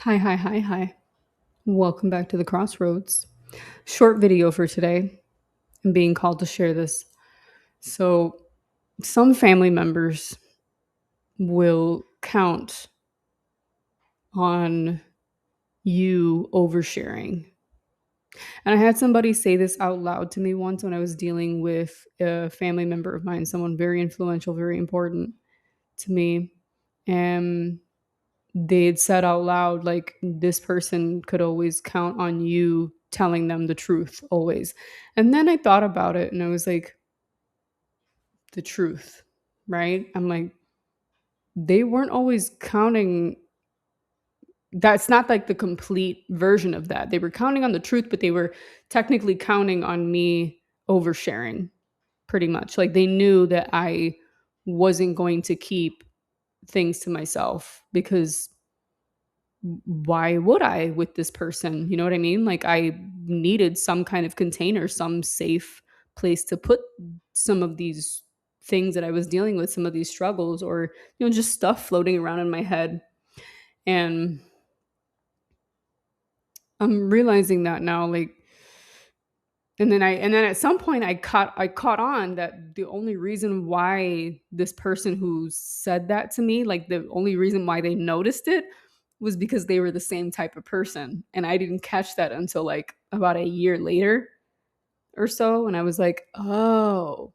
Hi, hi, hi, hi. Welcome back to the Crossroads. Short video for today. I'm being called to share this. So, some family members will count on you oversharing. And I had somebody say this out loud to me once when I was dealing with a family member of mine, someone very influential, very important to me. And they had said out loud, like, this person could always count on you telling them the truth, always. And then I thought about it and I was like, the truth, right? I'm like, they weren't always counting. That's not like the complete version of that. They were counting on the truth, but they were technically counting on me oversharing pretty much. Like they knew that I wasn't going to keep things to myself because why would I with this person? You know what I mean? Like I needed some kind of container, some safe place to put some of these things that I was dealing with, some of these struggles or just stuff floating around in my head. And I'm realizing that now like and then at some point I caught on that the only reason why this person who said that to me, like the only reason why they noticed it was because they were the same type of person. And I didn't catch that until like about a year later or so. And I was like, oh,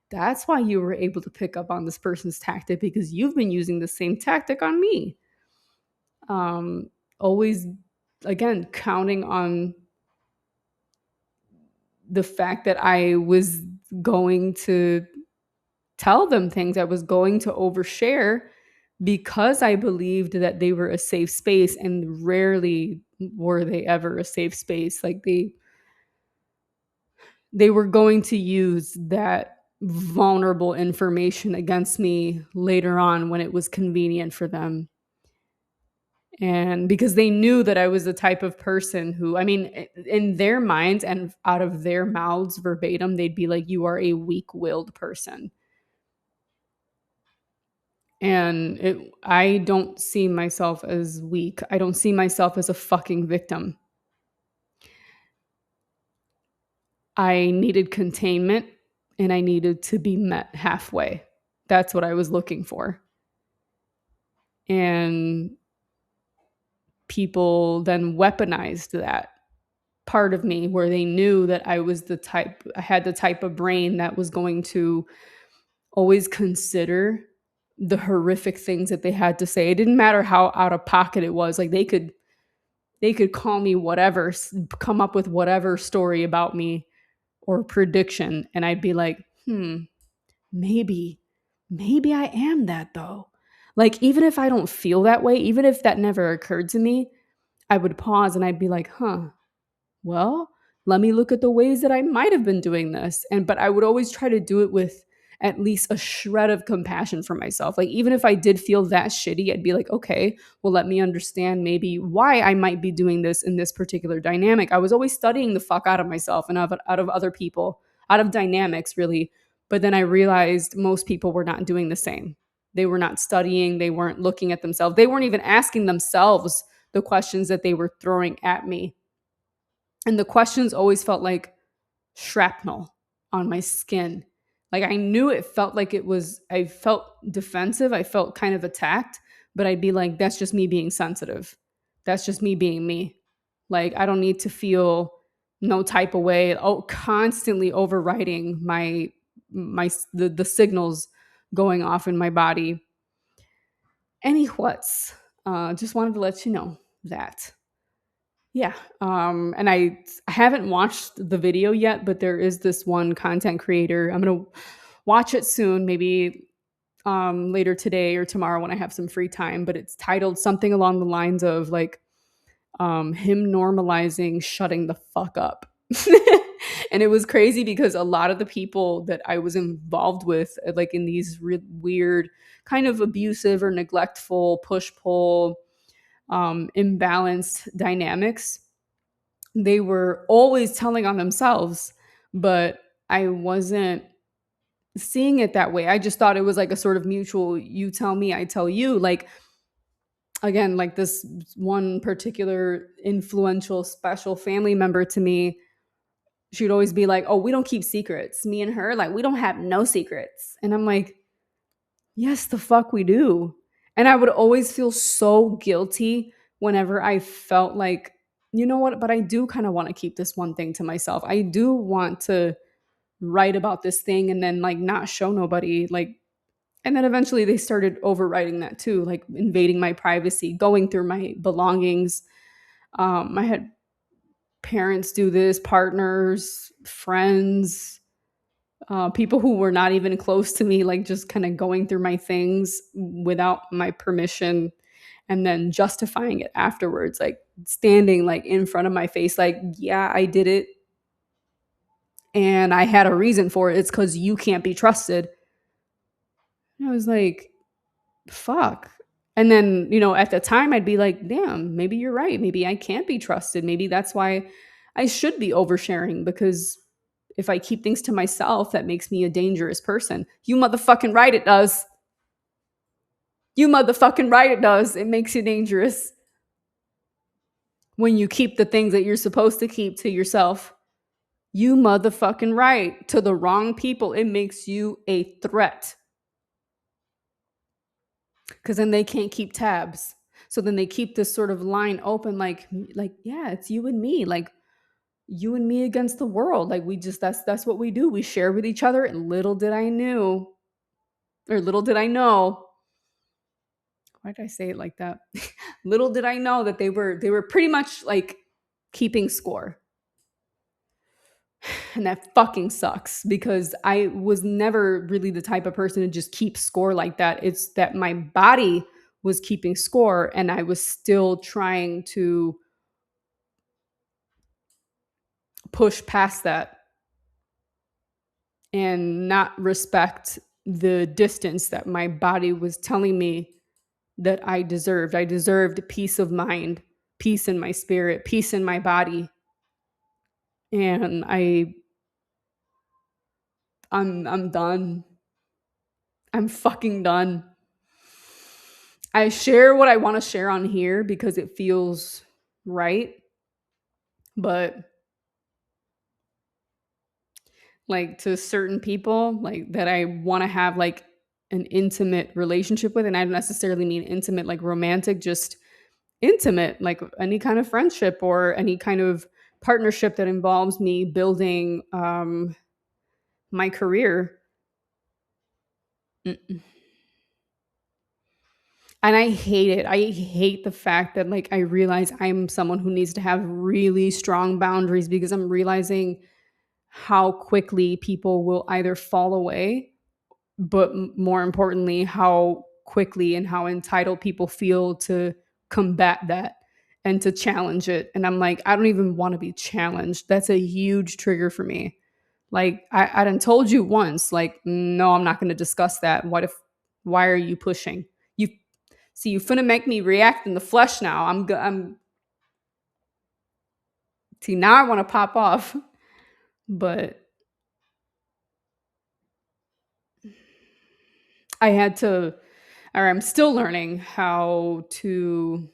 that's why you were able to pick up on this person's tactic because you've been using the same tactic on me. Always again counting on the fact that I was going to tell them things, I was going to overshare because I believed that they were a safe space, and rarely were they ever a safe space. Like they were going to use that vulnerable information against me later on when it was convenient for them. And because they knew that I was the type of person who, I mean, in their minds and out of their mouths verbatim, they'd be like, you are a weak willed person. And I don't see myself as weak. I don't see myself as a fucking victim. I needed containment and I needed to be met halfway. That's what I was looking for. And people then weaponized that part of me where they knew that I had the type of brain that was going to always consider the horrific things that they had to say. It didn't matter how out of pocket it was. Like they could call me whatever, come up with whatever story about me or prediction, and I'd be like, maybe, maybe I am that though. Like even if I don't feel that way, even if that never occurred to me, I would pause and I'd be like, well, let me look at the ways that I might have been doing this. But I would always try to do it with at least a shred of compassion for myself. Like even if I did feel that shitty, I'd be like, okay, well, let me understand maybe why I might be doing this in this particular dynamic. I was always studying the fuck out of myself and out of other people, out of dynamics, really. But then I realized most people were not doing the same. They were not studying, they weren't looking at themselves, they weren't even asking themselves the questions that they were throwing at me. And the questions always felt like shrapnel on my skin. Like I knew it felt like I felt defensive. I felt kind of attacked, but I'd be like, that's just me being sensitive. That's just me being me. Like I don't need to feel no type of way. Oh, constantly overriding the signals going off in my body. Any what's just wanted to let you know that. Yeah. And I haven't watched the video yet, but there is this one content creator. I'm gonna watch it soon, maybe later today or tomorrow when I have some free time. But it's titled something along the lines of like him normalizing shutting the fuck up. And it was crazy because a lot of the people that I was involved with, like in these weird, kind of abusive or neglectful, push pull, imbalanced dynamics, they were always telling on themselves, but I wasn't seeing it that way. I just thought it was like a sort of mutual, you tell me, I tell you. Like again, like this one particular influential special family member to me, she would always be like, "Oh, we don't keep secrets." Me and her, like, we don't have no secrets. And I'm like, yes, the fuck we do. And I would always feel so guilty whenever I felt like, you know what, but I do kind of want to keep this one thing to myself. I do want to write about this thing and then like not show nobody. Like, and then eventually they started overwriting that too, like invading my privacy, going through my belongings. I had parents do this, partners, friends, people who were not even close to me, like just kind of going through my things without my permission and then justifying it afterwards, like standing like in front of my face, like, yeah, I did it and I had a reason for it. It's because you can't be trusted. And I was like, fuck. And then, at the time I'd be like, damn, maybe you're right. Maybe I can't be trusted. Maybe that's why I should be oversharing, because if I keep things to myself, that makes me a dangerous person. You motherfucking right, it does. You motherfucking right, it does. It makes you dangerous when you keep the things that you're supposed to keep to yourself. You motherfucking right. To the wrong people, it makes you a threat. Because then they can't keep tabs. So then they keep this sort of line open, like, yeah, it's you and me. Like, you and me against the world. Like, we just, that's what we do. We share with each other. And little did I know, why did I say it like that? Little did I know that they were pretty much like keeping score. And that fucking sucks, because I was never really the type of person to just keep score like that. It's that my body was keeping score and I was still trying to push past that and not respect the distance that my body was telling me that I deserved. I deserved peace of mind, peace in my spirit, peace in my body. And I'm done. I'm fucking done. I share what I want to share on here because it feels right, but like to certain people like that I want to have like an intimate relationship with, and I don't necessarily mean intimate like romantic, just intimate, like any kind of friendship or any kind of partnership that involves me building my career. Mm. And I hate it. I hate the fact that like I realize I'm someone who needs to have really strong boundaries, because I'm realizing how quickly people will either fall away, but more importantly, how quickly and how entitled people feel to combat that and to challenge it. And I'm like, I don't even want to be challenged. That's a huge trigger for me. Like, I done told you once, like, no, I'm not going to discuss that. Why are you pushing? You see, you finna make me react in the flesh now. See, now I want to pop off. But I had to, or I'm still learning how to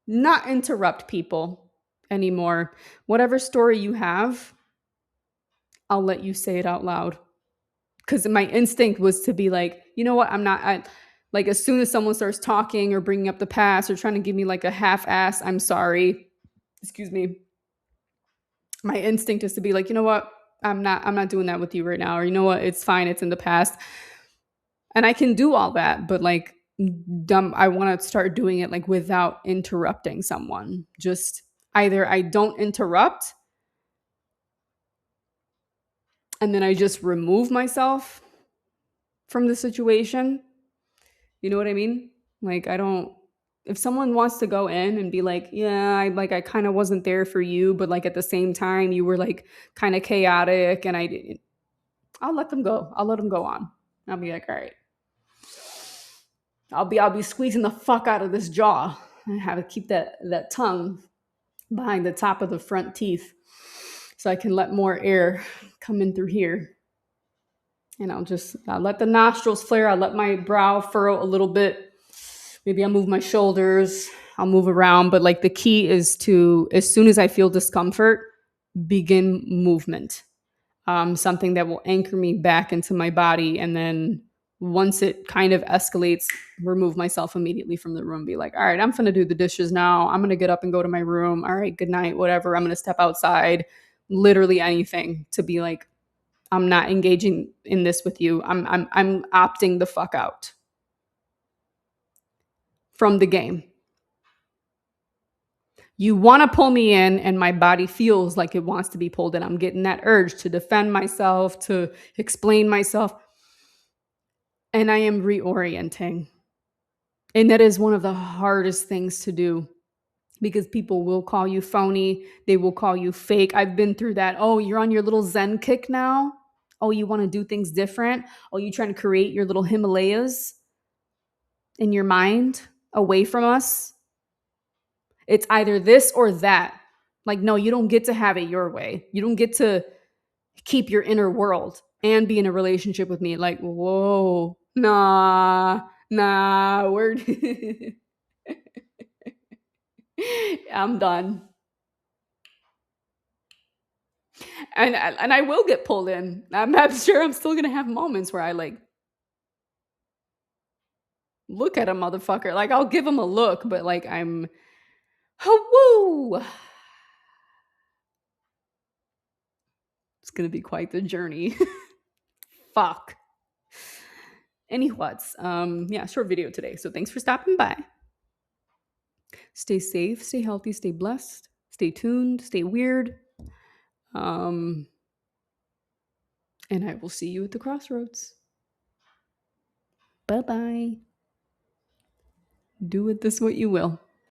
not interrupt people anymore. Whatever story you have, I'll let you say it out loud. Because my instinct was to be like, you know what, like as soon as someone starts talking or bringing up the past or trying to give me like a half-ass, I'm sorry, excuse me. My instinct is to be like, you know what, I'm not doing that with you right now. Or you know what, it's fine, it's in the past. And I can do all that, but like dumb, I want to start doing it like without interrupting someone. Just either I don't interrupt and then I just remove myself from the situation. You know what I mean? Like I don't, if someone wants to go in and be like, yeah, I kind of wasn't there for you, but like at the same time you were like kind of chaotic and I didn't, I'll let them go. I'll let them go on. I'll be like, all right. I'll be squeezing the fuck out of this jaw. I have to keep that tongue behind the top of the front teeth so I can let more air come in through here. And I'll let the nostrils flare. I'll let my brow furrow a little bit. Maybe I'll move my shoulders, I'll move around, but like the key is to, as soon as I feel discomfort, begin movement. Something that will anchor me back into my body. And then once it kind of escalates, remove myself immediately from the room. Be like, all right, I'm going to do the dishes now. I'm going to get up and go to my room. All right, good night, whatever. I'm going to step outside, literally anything to be like, I'm not engaging in this with you. I'm opting the fuck out from the game. You want to pull me in, and my body feels like it wants to be pulled in. I'm getting that urge to defend myself, to explain myself, and I am reorienting. And that is one of the hardest things to do because people will call you phony. They will call you fake. I've been through that. Oh, you're on your little Zen kick now? Oh, you want to do things different? Oh, you trying to create your little Himalayas in your mind away from us? It's either this or that. Like, no, you don't get to have it your way. You don't get to keep your inner world and be in a relationship with me. Like, whoa, nah, we're I'm done. And I will get pulled in. I'm sure I'm still gonna have moments where I like look at a motherfucker. Like I'll give him a look, but like I'm oh woo. It's gonna be quite the journey. Fuck. Anyways, yeah, short video today. So thanks for stopping by. Stay safe, stay healthy, stay blessed, stay tuned, stay weird. Um, and I will see you at the crossroads. Bye bye. Do with this what you will.